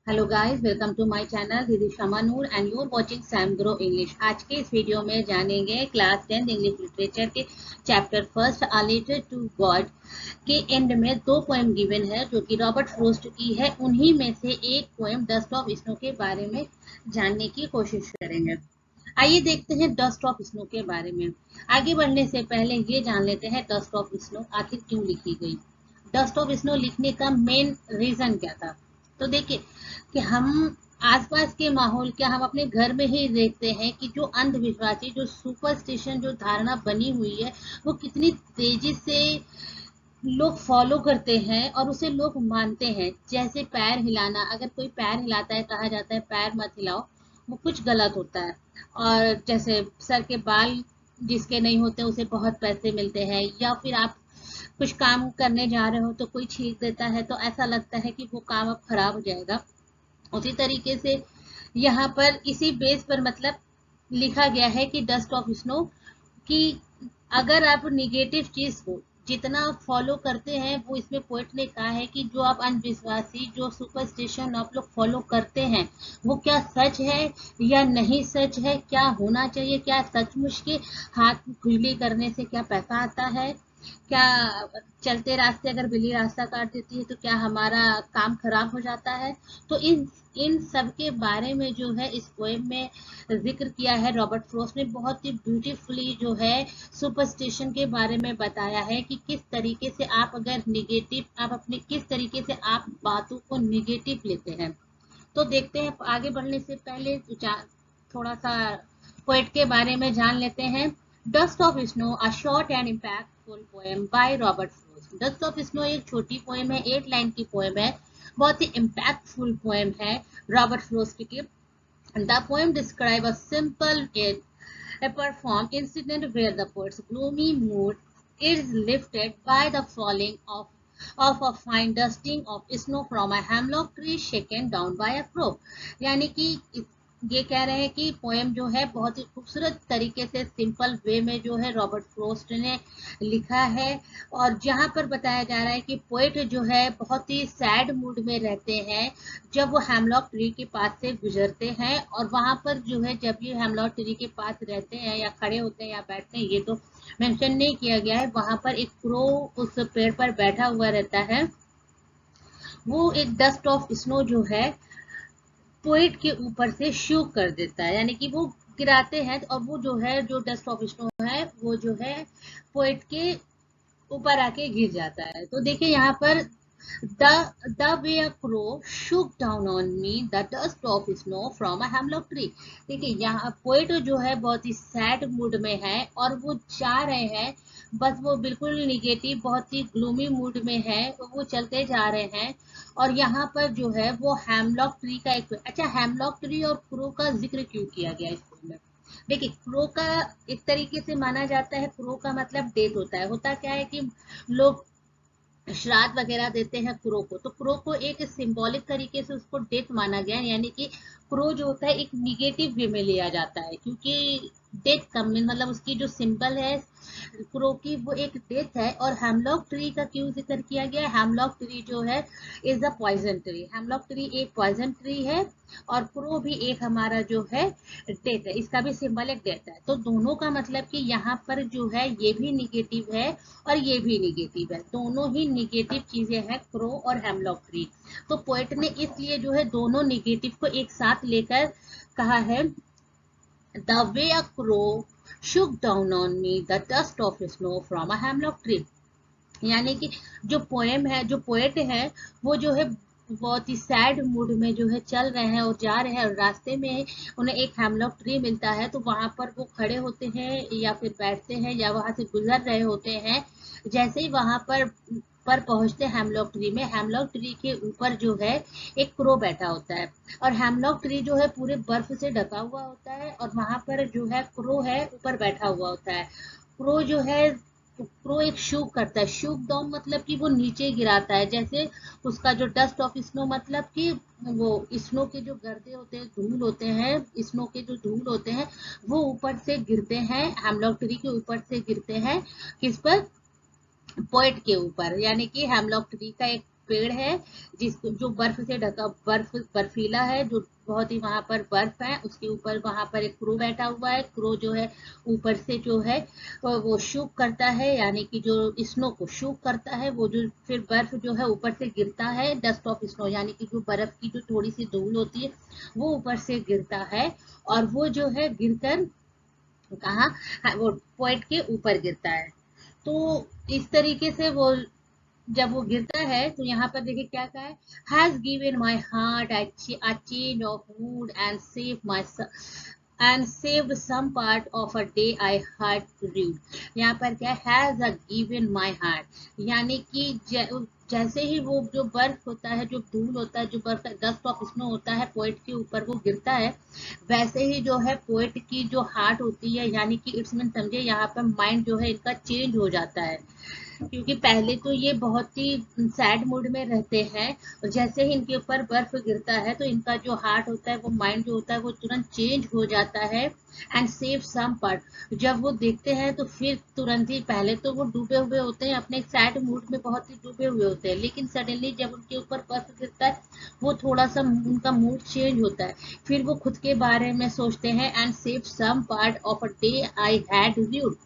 Hello guys, welcome to my channel. This is Shama Noor and you are watching Sam grow English. आज के इस video में जानेंगे class 10 English literature के chapter first a letter to God के end में दो पोएम गिवन है जो कि रॉबर्ट फ्रोस्ट की है। उन्हीं में से एक पोएम डस्ट ऑफ स्नो के बारे में जानने की कोशिश करेंगे। आइए देखते हैं डस्ट ऑफ स्नो के बारे में। आगे बढ़ने से पहले ये जान लेते हैं डस्ट ऑफ स्नो आखिर क्यों लिखी गई। डस्ट ऑफ स्नो लिखने का मेन रीजन क्या था। तो देखिए कि हम आसपास के माहौल क्या हम अपने घर में ही देखते हैं कि जो अंधविश्वासी जो सुपरस्टिशन जो धारणा बनी हुई है वो कितनी तेजी से लोग फॉलो करते हैं और उसे लोग मानते हैं। जैसे पैर हिलाना, अगर कोई पैर हिलाता है कहा जाता है पैर मत हिलाओ, वो कुछ गलत होता है। और जैसे सर के बाल जिसके नहीं होते उसे बहुत पैसे मिलते हैं, या फिर आप कुछ काम करने जा रहे हो तो कोई छींक देता है तो ऐसा लगता है कि वो काम अब खराब हो जाएगा। उसी तरीके से यहाँ पर इसी बेस पर मतलब लिखा गया है कि डस्ट ऑफ स्नो कि अगर आप निगेटिव चीज को जितना फॉलो करते हैं, वो इसमें पोइट ने कहा है कि जो आप अंधविश्वासी जो सुपरस्टिशन आप लोग फॉलो करते हैं वो क्या सच है या नहीं सच है, क्या होना चाहिए, क्या सचमुच के हाथ खुजली करने से क्या पैसा आता है, क्या चलते रास्ते अगर बिल्ली रास्ता काट देती है तो क्या हमारा काम खराब हो जाता है। तो इन सब के बारे में जो है इस पोएम में जिक्र किया है। रॉबर्ट फ्रोस्ट ने बहुत ही ब्यूटीफुली जो है सुपरस्टिशन के बारे में बताया है कि किस तरीके से आप अगर निगेटिव आप अपने किस तरीके से आप बातों को निगेटिव लेते हैं। तो देखते हैं, आगे बढ़ने से पहले थोड़ा सा पोएट के बारे में जान लेते हैं। Dust of snow a short and impactful poem by Robert frost. Dust of snow एक छोटी पोएम है, 8 लाइन की पोएम है, बहुत ही इम्पैक्टफुल पोएम है रॉबर्ट फ्रोस्ट की। The poem describes a simple yet a profound incident where the poet's gloomy mood is lifted by the falling of a fine dusting of snow from a hemlock tree shaken down by a crow। यानी कि ये कह रहे हैं कि poem जो है बहुत ही खूबसूरत तरीके से सिंपल वे में जो है रॉबर्ट फ्रोस्ट ने लिखा है। और जहाँ पर बताया जा रहा है कि पोएट जो है बहुत ही सैड मूड में रहते हैं जब वो हेमलॉक ट्री के पास से गुजरते हैं। और वहां पर जो है जब ये हेमलॉक ट्री के पास रहते हैं या खड़े होते हैं या बैठते हैं ये तो मेंशन नहीं किया गया है, वहां पर एक क्रो उस पेड़ पर बैठा हुआ रहता है। वो एक डस्ट ऑफ स्नो जो है पोएट के ऊपर से शू कर देता है, यानी कि वो गिराते हैं और वो जो है जो डस्ट ऑफ स्नो है वो जो है पोएट के ऊपर आके गिर जाता है। तो देखिए यहाँ पर The the way a crow shook down on me the dust of snow from a hemlock tree। देखिए यहाँ पोएट जो है बहुत ही सैड मूड में है और वो जा रहे हैं, बस वो बिल्कुल निगेटिव बहुत ही ग्लूमी मूड में है, वो चलते जा रहे हैं। और यहाँ पर जो है वो हेमलॉक ट्री का एक अच्छा हेमलॉक ट्री और क्रो का जिक्र क्यों किया गया इस में। देखिए क्रो का एक तरीके से माना जाता है, क्रो का मतलब डेथ होता है। होता क्या है कि लोग श्राद्ध वगैरह देते हैं क्रो को, तो क्रो को एक सिंबॉलिक तरीके से उसको डेथ माना गया, यानी कि क्रो जो होता है एक निगेटिव वे में लिया जाता है क्योंकि डेथ का मतलब उसकी जो सिंबल है क्रो की वो एक डेथ है। और हेमलॉक ट्री का क्यों जिक्र किया गया, हेमलॉक ट्री जो है is a poison tree. Hemlock tree एक पॉइजन ट्री है और क्रो भी एक हमारा जो है डेथ है, इसका भी सिंबल एक डेथ है। तो दोनों का मतलब कि यहाँ पर जो है ये भी निगेटिव है और ये भी निगेटिव है, दोनों ही निगेटिव चीजें हैं क्रो और हेमलॉक ट्री। तो पोएट ने इसलिए जो है दोनों निगेटिव को एक साथ लेकर कहा है the way a crow shook down on me the dust of snow from a hemlock tree। यानी कि जो पोएम है जो पोएट है वो जो है बहुत ही सैड मूड में जो है चल रहे हैं और जा रहे हैं और रास्ते में उन्हें एक हेमलॉक ट्री मिलता है, तो वहां पर वो खड़े होते हैं या फिर बैठते हैं या वहां से गुजर रहे होते हैं। जैसे ही वहां पर पहुंचते हेमलॉक ट्री में, हेमलॉक ट्री के ऊपर जो है एक क्रो बैठा होता है और हेमलॉक ट्री जो है पूरे बर्फ से ढका हुआ होता है और वहां पर जो है क्रो है ऊपर बैठा हुआ होता है। क्रो जो है प्रो एक शूक करता है, शूक डाउन मतलब कि वो नीचे गिराता है। जैसे उसका जो डस्ट ऑफ स्नो मतलब कि वो स्नो के जो गर्दे होते हैं, धूल होते हैं, स्नो के जो धूल होते हैं वो ऊपर से गिरते हैं, हेमलॉक ट्री के ऊपर से गिरते हैं। किस पर, पोएट के ऊपर। यानी कि हेमलॉक ट्री का एक पेड़ है जिसको जो बर्फ से ढका, बर्फीला है, जो बहुत ही वहां पर बर्फ है, उसके ऊपर वहां पर एक क्रो बैठा हुआ है। क्रो जो है ऊपर से जो है वो शूक करता है, यानी कि जो स्नो को शूक करता है, वो जो फिर बर्फ जो है ऊपर से गिरता है, डस्ट ऑफ स्नो, यानी कि जो बर्फ की जो थोड़ी सी धूल होती है वो ऊपर से गिरता है, और वो जो है गिरकर कहाँ, हाँ, वो पॉइंट के ऊपर गिरता है। तो इस तरीके से वो जब वो गिरता है तो यहाँ पर देखिए क्या कहा है, has given my heart a change of mood and saved some part of a day I had to read। यहाँ पर क्या हैज गिवन माई हार्ट, यानी कि जैसे ही वो जो बर्फ होता है, जो धूल होता है, जो बर्फ डस्ट ऑफ स्नो होता है पोएट के ऊपर वो गिरता है, वैसे ही जो है पोएट की जो हार्ट होती है, यानी कि इट्स मीन समझे यहाँ पर माइंड जो है इनका चेंज हो जाता है। क्योंकि पहले तो ये बहुत ही सैड मूड में रहते हैं, और जैसे ही इनके ऊपर बर्फ गिरता है तो इनका जो हार्ट होता है, वो माइंड जो होता है वो तुरंत चेंज हो जाता है एंड सेव सम पार्ट। जब वो देखते हैं तो फिर तुरंत ही, पहले तो वो डूबे हुए होते हैं अपने सैड मूड में, बहुत ही डूबे हुए होते हैं, लेकिन सडनली जब उनके ऊपर बर्फ गिरता है वो थोड़ा सा उनका मूड चेंज होता है, फिर वो खुद के बारे में सोचते हैं and save some part of a day I had dude.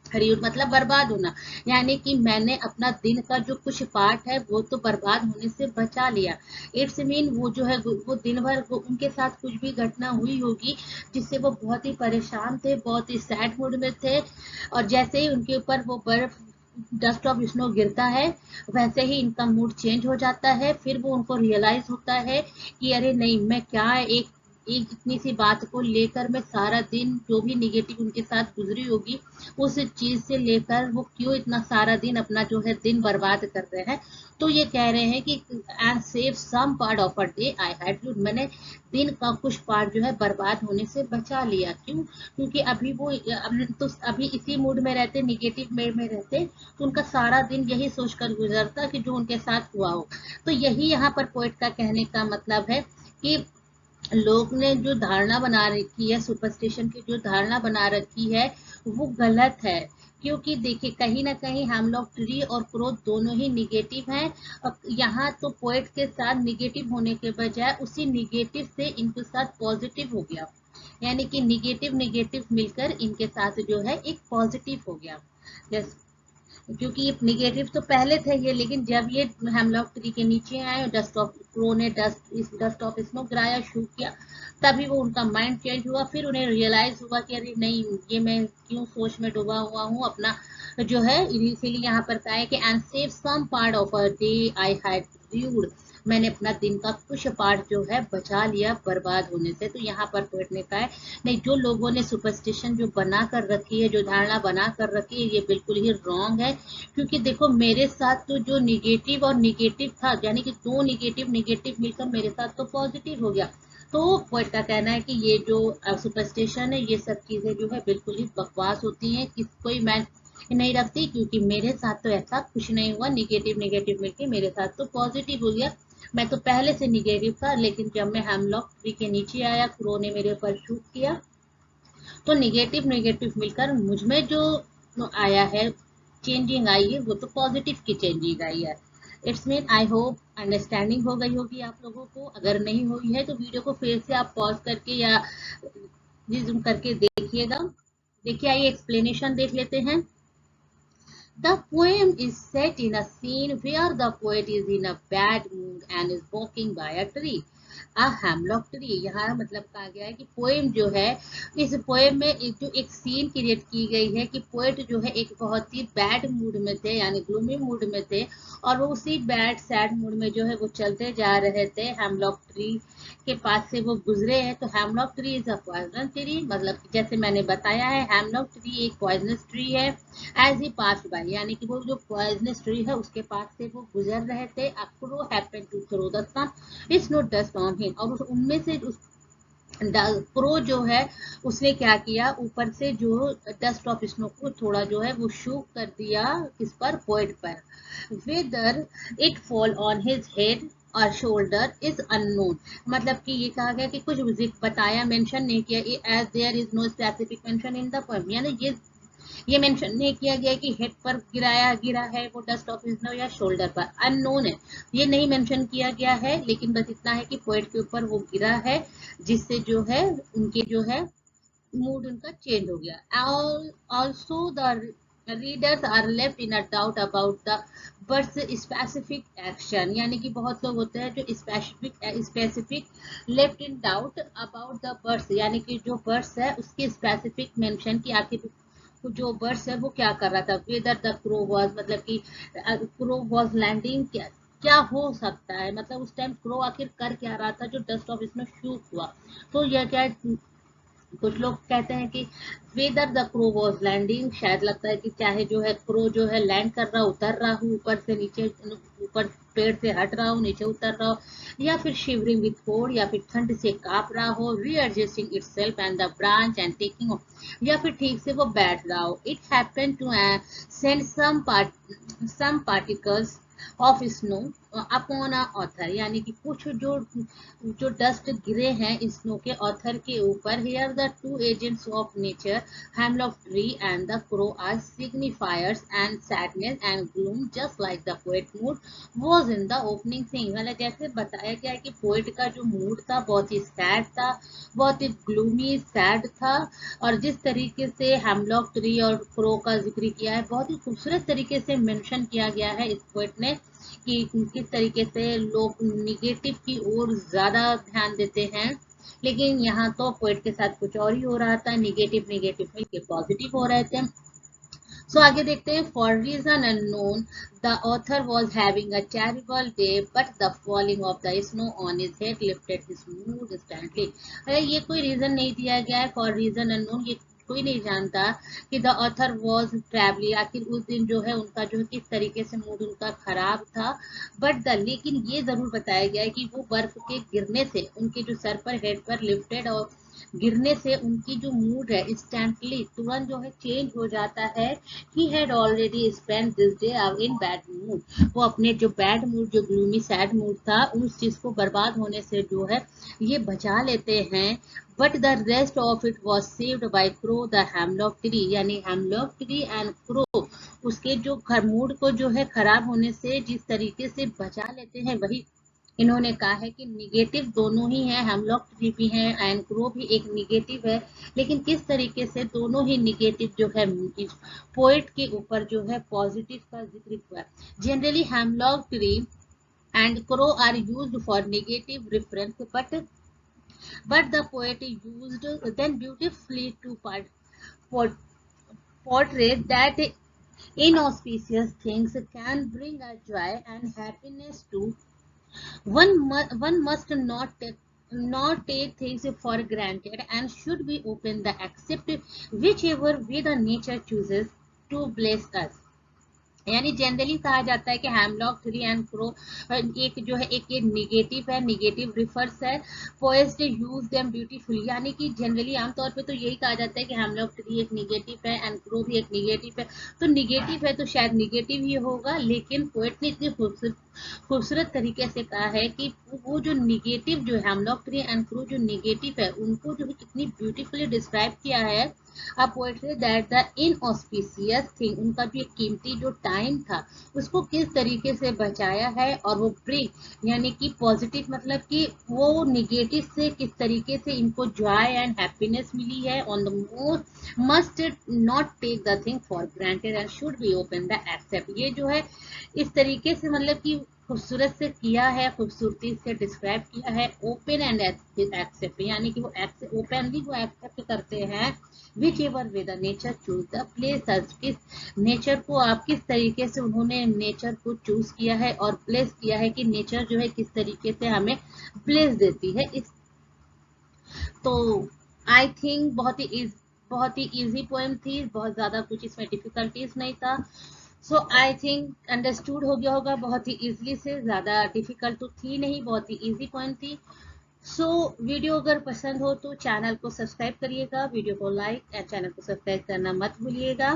हरियूर मतलब बर्बाद होना, यानी कि मैंने अपना दिन का जो कुछ पार्ट है वो तो बर्बाद होने से बचा लिया। इट्स मीन वो जो है वो दिन भर वो उनके साथ कुछ भी घटना हुई होगी जिससे वो बहुत ही परेशान थे, बहुत ही सैड मूड में थे, और जैसे ही उनके ऊपर वो बर्फ डस्ट ऑफ स्नो गिरता है वैसे ही इनका मूड चेंज हो जाता है। फिर वो उनको रियलाइज होता है कि अरे नहीं, मैं क्या एक एक इतनी सी बात को लेकर मैं सारा दिन जो भी निगेटिव उनके साथ गुजरी होगी उस चीज से लेकर वो क्यों इतना सारा दिन अपना जो है दिन बर्बाद कर रहे हैं। तो ये कह रहे हैं कि and save some part of a day I had to, मैंने दिन का कुछ पार्ट जो है बर्बाद होने से बचा लिया। क्यों? क्योंकि अभी वो तो अभी इसी मूड में रहते, निगेटिव में रहते, तो उनका सारा दिन यही सोचकर गुजरता कि जो उनके साथ हुआ हो। तो यही यहाँ पर पोएट का कहने का मतलब है कि लोग ने जो धारणा बना रखी है, सुपरस्टिशन की जो धारणा बना रखी है वो गलत है। क्योंकि देखिए कहीं ना कहीं हम लोग ट्री और क्रोध दोनों ही निगेटिव हैं, और यहाँ तो पोएट के साथ निगेटिव होने के बजाय उसी निगेटिव से इनके साथ पॉजिटिव हो गया, यानी कि निगेटिव निगेटिव मिलकर इनके साथ जो है एक पॉजिटिव हो गया। जैसे क्योंकि ये निगेटिव तो पहले थे ये, लेकिन जब ये हेमलॉक ट्री के नीचे आए और डस्ट ऑफ क्रो ने डस्ट ऑफ स्नो गिराया, शू किया, तभी वो उनका माइंड चेंज हुआ। फिर उन्हें रियलाइज हुआ कि अरे नहीं, ये मैं क्यों सोच में डूबा हुआ हूँ अपना जो है। इसीलिए यहाँ पर कहा है कि and save some part of a day I had rued, मैंने अपना दिन का कुछ पार्ट जो है बचा लिया बर्बाद होने से। तो यहाँ पर पोएट ने कहा है नहीं, जो लोगों ने सुपरस्टिशन जो बना कर रखी है, जो धारणा बना कर रखी है, ये बिल्कुल ही रॉन्ग है। क्योंकि देखो मेरे साथ तो जो निगेटिव और निगेटिव था, यानी कि दो निगेटिव निगेटिव मिलकर मेरे साथ तो पॉजिटिव हो गया। तो पोएट का कहना है कि ये जो सुपरस्टिशन है, ये सब चीजें जो है बिल्कुल ही बकवास होती हैं, कोई मैं नहीं रखती, क्योंकि मेरे साथ तो ऐसा कुछ नहीं हुआ, निगेटिव निगेटिव मिलके मेरे साथ तो पॉजिटिव हो गया। मैं तो पहले से निगेटिव था, लेकिन जब मैं हेमलॉक ट्री के नीचे आया, क्रो ने मेरे ऊपर शूट किया, तो निगेटिव निगेटिव मिलकर मुझ में जो आया है, चेंजिंग आई है, वो तो पॉजिटिव की चेंजिंग आई है। It's mean I hope understanding हो गई होगी आप लोगों को। अगर नहीं हुई है तो वीडियो को फिर से आप पॉज करके या रिज्यूम करके देखिएगा। देखिए आइए एक्सप्लेनेशन देख लेते हैं। The poem is set in a scene where the poet is in a bad mood and is walking by a tree. A hemlock tree, यहाँ मतलब कहा गया है कि पोएम जो है, इस पोएम में जो एक सीन क्रिएट की गई है कि पोएट जो है एक बहुत ही बैड मूड में थे, यानी ग्लूमी मूड में थे, और वो उसी बैड सैड मूड में जो है वो चलते जा रहे थे। हेमलॉक ट्री के पास से वो गुजरे हैं। तो hemlock tree is a poisonous tree, मतलब जैसे मैंने बताया है हेमलॉक ट्री एक पॉइजनस ट्री है। एज ही पास बाय, यानी कि वो जो पॉइजनस ट्री है उसके पास से वो गुजर रहे थे। A crow happened to throw the some it's not dust on him, और उनमें से उस क्रो जो है उसने क्या किया, ऊपर से जो डस्ट ऑफ स्नो को थोड़ा जो है वो शू कर दिया, किस पर, पोएट पर। Whether it fall on his head और शोल्डर इज अननोन, मतलब कि ये कहा गया कि कुछ बताया, मेंशन नहीं किया, as there is no specific mention in the poem, यानी ये मेंशन नहीं किया गया कि हेड पर गिरा है वो डस्ट ऑफ स्नो या शोल्डर पर, अननोन है, ये नहीं मेंशन किया गया है, लेकिन बस इतना है कि पोएट के ऊपर वो गिरा है जिससे जो है उनके जो है मूड उनका चेंज हो गया। Also the readers are left in a doubt about the birds specific action, यानी कि बहुत लोग होते हैं जो specific left in doubt about the birds, यानी कि जो बर्ड्स है उसके स्पेसिफिक मेंशन की आखिर जो बर्ड्स है वो क्या कर रहा था, वेदर द क्रो वॉज, मतलब कि क्रो वॉज लैंडिंग, क्या क्या हो सकता है, मतलब उस टाइम क्रो आखिर कर क्या रहा था जो डस्ट ऑफ इसमें शूट हुआ। तो यह क्या, कुछ लोग कहते हैं कि whether the crow was landing, शायद लगता है कि चाहे जो है क्रो जो है लैंड कर रहा, उतर रहा हूँ ऊपर से नीचे, ऊपर पेड़ से हट रहा हूँ नीचे उतर रहा हो, या फिर शिवरिंग विथ कोल्ड, या फिर ठंड से कांप रहा हो, readjusting itself and the branch and taking, या फिर ठीक से वो बैठ रहा हो। It happen to send some particles of snow upon a author, यानी कि कुछ जो डस्ट गिरे हैं स्नो के ऑथर के ऊपर। Here the two agents of nature, hemlock tree and the crow, are signifiers and sadness and gloom just like the poet mood was in the opening scene. मतलब जैसे बताया गया है कि पोएट का जो मूड था बहुत ही सैड था, बहुत ही ग्लूमी सैड था, और जिस तरीके से हेमलॉक ट्री और क्रो का जिक्र किया है बहुत ही खूबसूरत तरीके से मेंशन किया गया है इस पोएट ने कि किस तरीके से लोग निगेटिव की ओर ज्यादा ध्यान देते हैं, लेकिन यहाँ तो पोएट के साथ कुछ और ही हो रहा था, निगेटिव निगेटिव मिलके पॉजिटिव हो रहे थे। सो आगे देखते हैं, for reason unknown the author was having a charitable day but the falling of the snow on his head lifted his mood instantly. अरे ये कोई रीजन नहीं दिया गया है, फॉर रीजन अननोन, ये कोई नहीं जानता कि द ऑथर वॉज ट्रैवलिंग, आखिर उस दिन जो है उनका जो है किस तरीके से मूड उनका खराब था, बट द, लेकिन ये जरूर बताया गया है कि वो बर्फ के गिरने से उनके जो सर पर हेड पर लिफ्टेड और गिरने से उनकी जो मूड है इंस्टेंटली तुरंत जो है चेंज हो जाता है। He had already spend this day in bad mood, वो अपने जो बैड मूड, जो ग्लूमी सैड मूड था, उस चीज को बर्बाद होने से जो है ये बचा लेते हैं। But the rest of it was saved by crow the hemlock tree, यानी हेमलॉक ट्री एंड क्रो उसके जो घर मूड को जो है खराब होने से जिस तरीके से बचा लेते हैं, वही इन्होंने कहा है कि निगेटिव दोनों ही है, हेमलॉक ट्री भी है एंड क्रो भी एक निगेटिव है, लेकिन किस तरीके से दोनों ही निगेटिव जो है पोएट के ऊपर जो है पॉजिटिव का जिक्र हुआ। Generally hemlock tree and crow are used for negative reference, but the poet used them beautifully to portray that inauspicious things can bring a joy and happiness to one must not take things for granted and should be open to accept whichever way the nature chooses to bless us। यानी generally कहा जाता है कि hemlock tree and crow एक जो है एक ये निगेटिव है, निगेटिव रिफर्स है, पोएट्स यूज देम ब्यूटीफुल, यानी कि जनरली आमतौर पे तो यही कहा जाता है कि हेमलॉक ट्री एक निगेटिव है एंड क्रो भी एक निगेटिव है, तो निगेटिव है तो शायद निगेटिव ही होगा, लेकिन पोएट ने इतनी खूबसूरत तरीके से कहा है कि वो जो निगेटिव जो हेमलॉक ट्री एंड क्रो जो निगेटिव है उनको जो है कितनी ब्यूटीफुली डिस्क्राइब किया है। अब poetry that the inauspicious thing, उनका जो कीमती जो टाइम था उसको किस तरीके से बचाया है, और वो ब्रिंग यानी कि पॉजिटिव, मतलब कि वो निगेटिव से किस तरीके से इनको जॉय एंड हैप्पीनेस मिली है। On the most must not take the thing for granted and should be open the accept, ये जो है इस तरीके से मतलब कि खूबसूरत से किया है, खूबसूरती से डिस्क्राइब किया है, ओपन एंड एक्सेप्ट, यानी कि वो ओपनली वो एक्सेप्ट करते हैं which ever way the nature choose the place, किस नेचर को आप किस तरीके से उन्होंने नेचर को चूज किया है और प्लेस किया है कि नेचर जो है किस तरीके से हमें प्लेस देती है इस। तो आई थिंक बहुत ही इजी पोएम थी, बहुत ज्यादा कुछ इसमें डिफिकल्टीज नहीं था। सो आई थिंक अंडरस्टूड हो गया होगा बहुत ही इजीली से, ज्यादा डिफिकल्ट तो थी नहीं, बहुत ही इजी पॉइंट थी। सो वीडियो अगर पसंद हो तो चैनल को सब्सक्राइब करिएगा, वीडियो को लाइक एंड चैनल को सब्सक्राइब करना मत भूलिएगा।